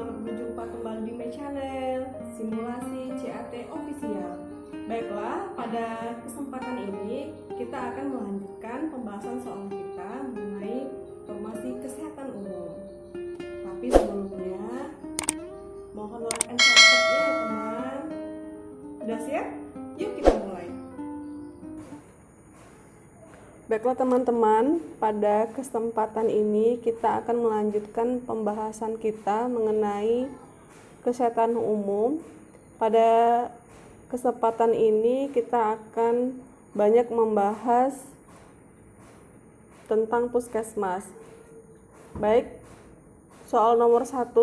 selamat berjumpa kembali di my channel Simulasi CAT Official. Baiklah, pada kesempatan ini kita akan melanjutkan pembahasan soal kita mengenai informasi kesehatan umum. Tapi sebelumnya, mohon like and subscribe ya teman. Udah siap? Yuk kita mulai. Baiklah teman-teman, pada kesempatan ini kita akan melanjutkan pembahasan kita mengenai kesehatan umum. Pada kesempatan ini kita akan banyak membahas tentang puskesmas. Baik, soal nomor 1,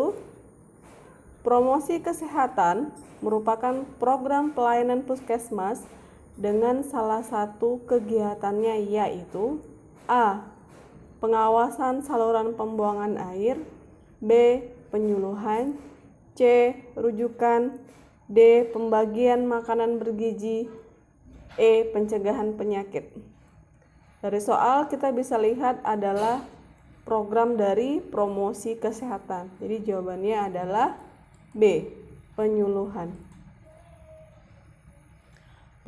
promosi kesehatan merupakan program pelayanan puskesmas dengan salah satu kegiatannya yaitu A. Pengawasan saluran pembuangan air, B. Penyuluhan, C. Rujukan, D. Pembagian makanan bergizi, E. Pencegahan penyakit. Dari soal kita bisa lihat adalah program dari promosi kesehatan. Jadi jawabannya adalah B. Penyuluhan.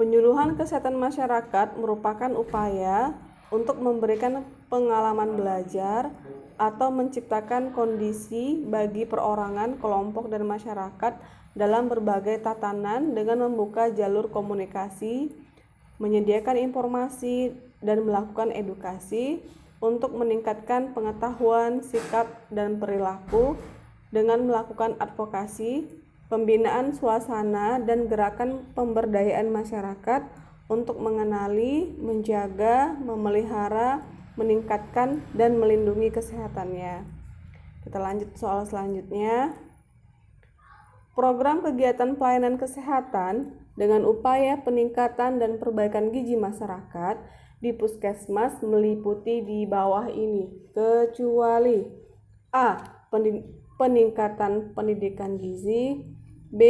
Penyuluhan kesehatan masyarakat merupakan upaya untuk memberikan pengalaman belajar atau menciptakan kondisi bagi perorangan, kelompok, dan masyarakat dalam berbagai tatanan dengan membuka jalur komunikasi, menyediakan informasi, dan melakukan edukasi untuk meningkatkan pengetahuan, sikap, dan perilaku dengan melakukan advokasi, pembinaan suasana, dan gerakan pemberdayaan masyarakat untuk mengenali, menjaga, memelihara, meningkatkan, dan melindungi kesehatannya. Kita lanjut soal selanjutnya. Program kegiatan pelayanan kesehatan dengan upaya peningkatan dan perbaikan gizi masyarakat di puskesmas meliputi di bawah ini, kecuali A. Peningkatan pendidikan gizi, B.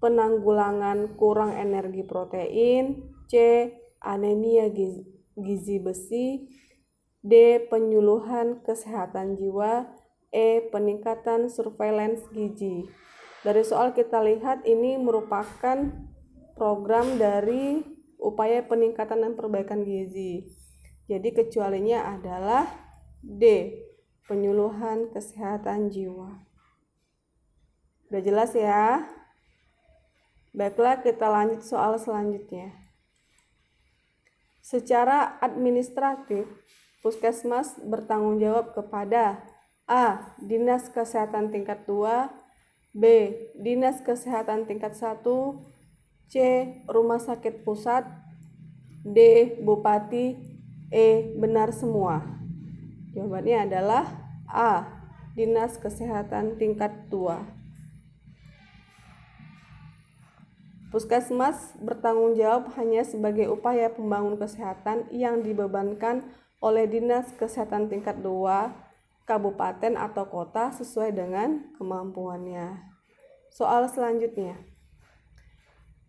Penanggulangan kurang energi protein, C. Anemia gizi besi, D. Penyuluhan kesehatan jiwa, E. Peningkatan surveillance gizi. Dari soal kita lihat ini merupakan program dari upaya peningkatan dan perbaikan gizi. Jadi kecualinya adalah D. Penyuluhan kesehatan jiwa. Udah jelas ya? Baiklah, kita lanjut soal selanjutnya. Secara administratif, puskesmas bertanggung jawab kepada A. Dinas Kesehatan tingkat 2, B. Dinas Kesehatan tingkat 1, C. Rumah Sakit Pusat, D. Bupati, E. Benar semua. Jawabannya adalah A. Dinas Kesehatan tingkat 2. Puskesmas bertanggung jawab hanya sebagai upaya pembangun kesehatan yang dibebankan oleh Dinas Kesehatan tingkat 2, kabupaten atau kota sesuai dengan kemampuannya. Soal selanjutnya.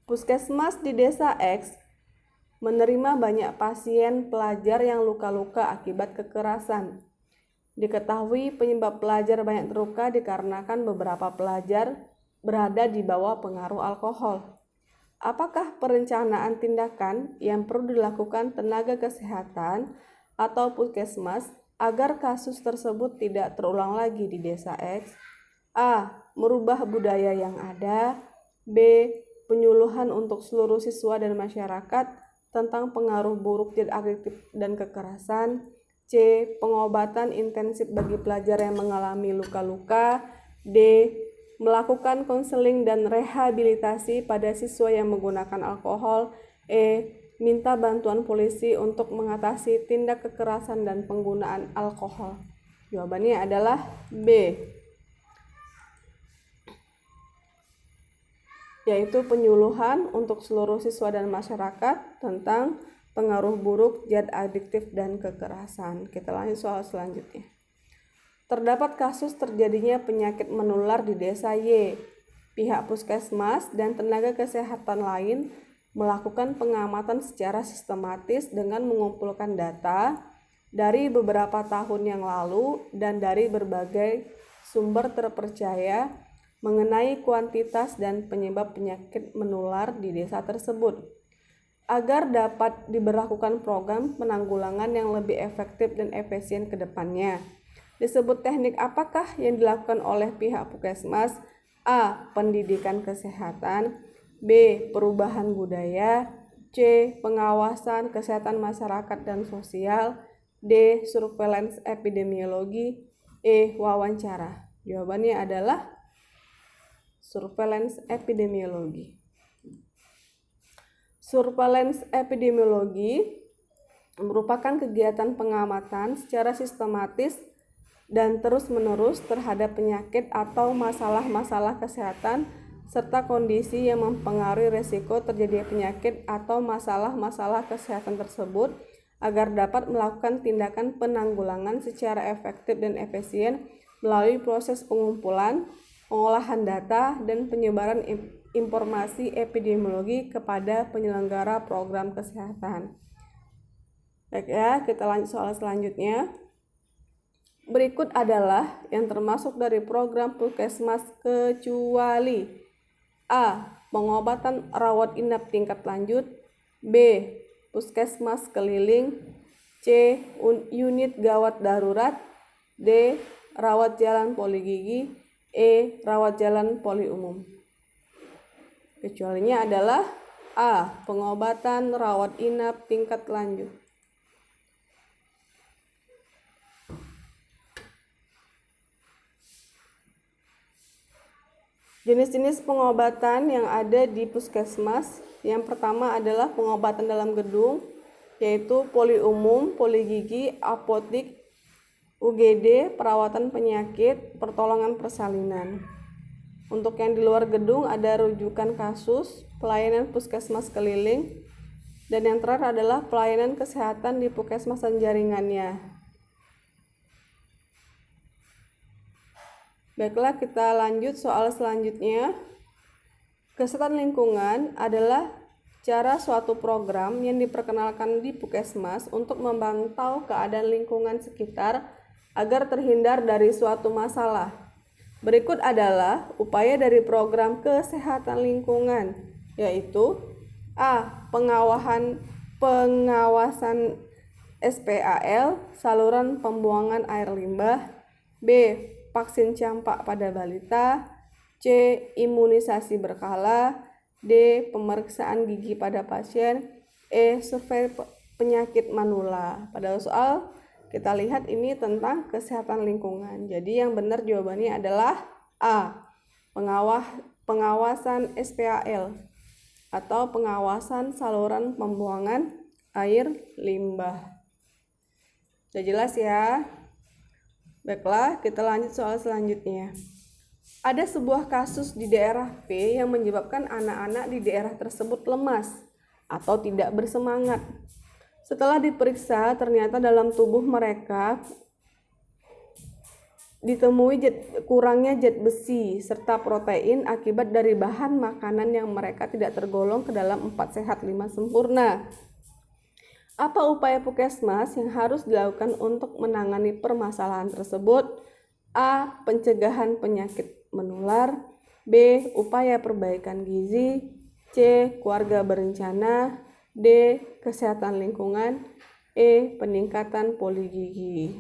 Puskesmas di desa X menerima banyak pasien pelajar yang luka-luka akibat kekerasan. Diketahui penyebab pelajar banyak terluka dikarenakan beberapa pelajar berada di bawah pengaruh alkohol. Apakah perencanaan tindakan yang perlu dilakukan tenaga kesehatan atau puskesmas agar kasus tersebut tidak terulang lagi di desa X? A. Merubah budaya yang ada, B. Penyuluhan untuk seluruh siswa dan masyarakat tentang pengaruh buruk zat adiktif dan kekerasan, C. Pengobatan intensif bagi pelajar yang mengalami luka-luka, D. Melakukan konseling dan rehabilitasi pada siswa yang menggunakan alkohol, E. Minta bantuan polisi untuk mengatasi tindak kekerasan dan penggunaan alkohol. Jawabannya adalah B, yaitu penyuluhan untuk seluruh siswa dan masyarakat tentang pengaruh buruk zat adiktif dan kekerasan. Kita lanjut soal selanjutnya. Terdapat kasus terjadinya penyakit menular di desa Y. Pihak puskesmas dan tenaga kesehatan lain melakukan pengamatan secara sistematis dengan mengumpulkan data dari beberapa tahun yang lalu dan dari berbagai sumber terpercaya mengenai kuantitas dan penyebab penyakit menular di desa tersebut, agar dapat diberlakukan program penanggulangan yang lebih efektif dan efisien ke depannya. Disebut teknik apakah yang dilakukan oleh pihak Puskesmas? A. Pendidikan kesehatan. B. Perubahan budaya. C. Pengawasan kesehatan masyarakat dan sosial. D. Surveillance epidemiologi. E. Wawancara. Jawabannya adalah surveillance epidemiologi. Surveillance epidemiologi merupakan kegiatan pengamatan secara sistematis dan terus-menerus terhadap penyakit atau masalah-masalah kesehatan serta kondisi yang mempengaruhi risiko terjadinya penyakit atau masalah-masalah kesehatan tersebut agar dapat melakukan tindakan penanggulangan secara efektif dan efisien melalui proses pengumpulan, pengolahan data, dan penyebaran informasi epidemiologi kepada penyelenggara program kesehatan. Baik ya, kita lanjut soal selanjutnya. Berikut adalah yang termasuk dari program Puskesmas kecuali A. Pengobatan rawat inap tingkat lanjut. B. Puskesmas keliling. C. Unit gawat darurat. D. Rawat jalan poli gigi. E. Rawat jalan poli umum. Kecualinya adalah A. Pengobatan rawat inap tingkat lanjut. Jenis-jenis pengobatan yang ada di Puskesmas, yang pertama adalah pengobatan dalam gedung, yaitu poli umum, poli gigi, apotik, UGD, perawatan penyakit, pertolongan persalinan. Untuk yang di luar gedung ada rujukan kasus, pelayanan Puskesmas keliling, dan yang terakhir adalah pelayanan kesehatan di Puskesmas dan jaringannya. Baiklah, kita lanjut soal selanjutnya. Kesehatan lingkungan adalah cara suatu program yang diperkenalkan di Puskesmas untuk memantau keadaan lingkungan sekitar agar terhindar dari suatu masalah. Berikut adalah upaya dari program kesehatan lingkungan, yaitu A. Pengawasan SPAL, saluran pembuangan air limbah. B. Vaksin campak pada balita. C. Imunisasi berkala. D. Pemeriksaan gigi pada pasien. E. Survei penyakit manula. Pada soal kita lihat ini tentang kesehatan lingkungan. Jadi yang benar jawabannya adalah A. Pengawasan SPAL atau pengawasan saluran pembuangan air limbah. Sudah jelas ya? Baiklah, kita lanjut soal selanjutnya. Ada sebuah kasus di daerah P yang menyebabkan anak-anak di daerah tersebut lemas atau tidak bersemangat. Setelah diperiksa, ternyata dalam tubuh mereka ditemui kurangnya zat besi serta protein akibat dari bahan makanan yang mereka tidak tergolong ke dalam 4 sehat 5 sempurna. Apa upaya Puskesmas yang harus dilakukan untuk menangani permasalahan tersebut? A. Pencegahan penyakit menular. B. Upaya perbaikan gizi. C. Keluarga berencana. D. Kesehatan lingkungan. E. Peningkatan poli gigi.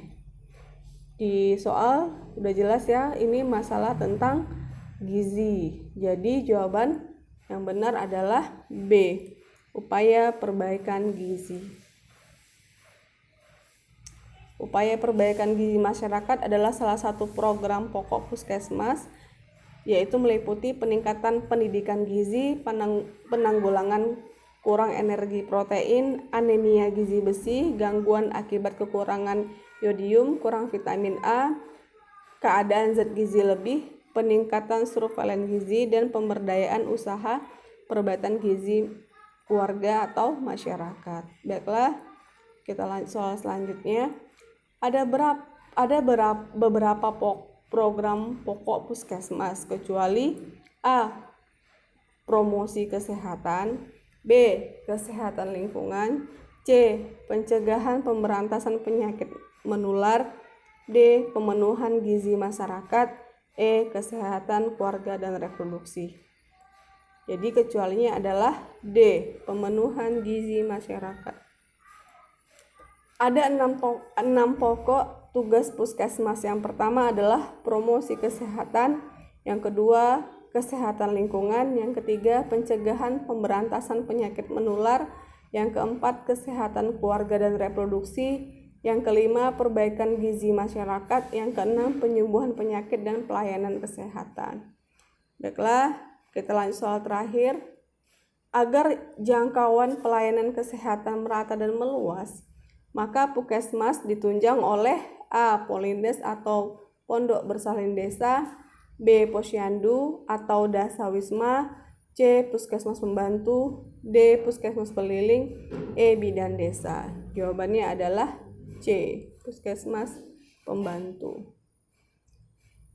Di soal udah jelas ya, ini masalah tentang gizi. Jadi jawaban yang benar adalah B. Upaya perbaikan gizi. Upaya perbaikan gizi masyarakat adalah salah satu program pokok Puskesmas, yaitu meliputi peningkatan pendidikan gizi, penanggulangan kurang energi protein, anemia gizi besi, gangguan akibat kekurangan yodium, kurang vitamin A, keadaan zat gizi lebih, peningkatan surveillance gizi, dan pemberdayaan usaha perbaikan gizi keluarga atau masyarakat. Baiklah, kita lanjut soal selanjutnya. Ada beberapa program pokok Puskesmas, kecuali A. Promosi kesehatan. B. Kesehatan lingkungan. C. Pencegahan pemberantasan penyakit menular. D. Pemenuhan gizi masyarakat. E. Kesehatan keluarga dan reproduksi. Jadi kecualinya adalah D. Pemenuhan gizi masyarakat. Ada 6 pokok tugas puskesmas. Yang pertama adalah promosi kesehatan, yang kedua kesehatan lingkungan, yang ketiga pencegahan pemberantasan penyakit menular, yang keempat kesehatan keluarga dan reproduksi, yang kelima perbaikan gizi masyarakat, yang keenam penyembuhan penyakit dan pelayanan kesehatan. Baiklah, kita lanjut soal terakhir. Agar jangkauan pelayanan kesehatan merata dan meluas, maka Puskesmas ditunjang oleh A. Polindes atau Pondok Bersalin Desa, B. Posyandu atau Dasawisma, C. Puskesmas Pembantu, D. Puskesmas Keliling, E. Bidan Desa. Jawabannya adalah C. Puskesmas Pembantu.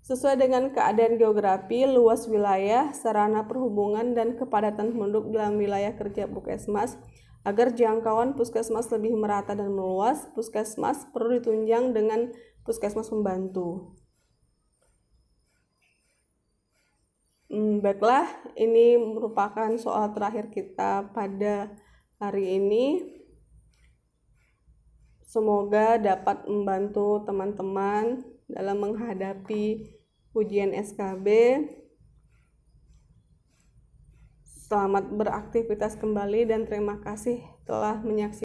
Sesuai dengan keadaan geografi, luas wilayah, sarana perhubungan, dan kepadatan penduduk dalam wilayah kerja Puskesmas, agar jangkauan Puskesmas lebih merata dan meluas, Puskesmas perlu ditunjang dengan Puskesmas Pembantu. Baiklah, ini merupakan soal terakhir kita pada hari ini. Semoga dapat membantu teman-teman dalam menghadapi ujian SKB. Selamat beraktivitas kembali dan terima kasih telah menyaksikan.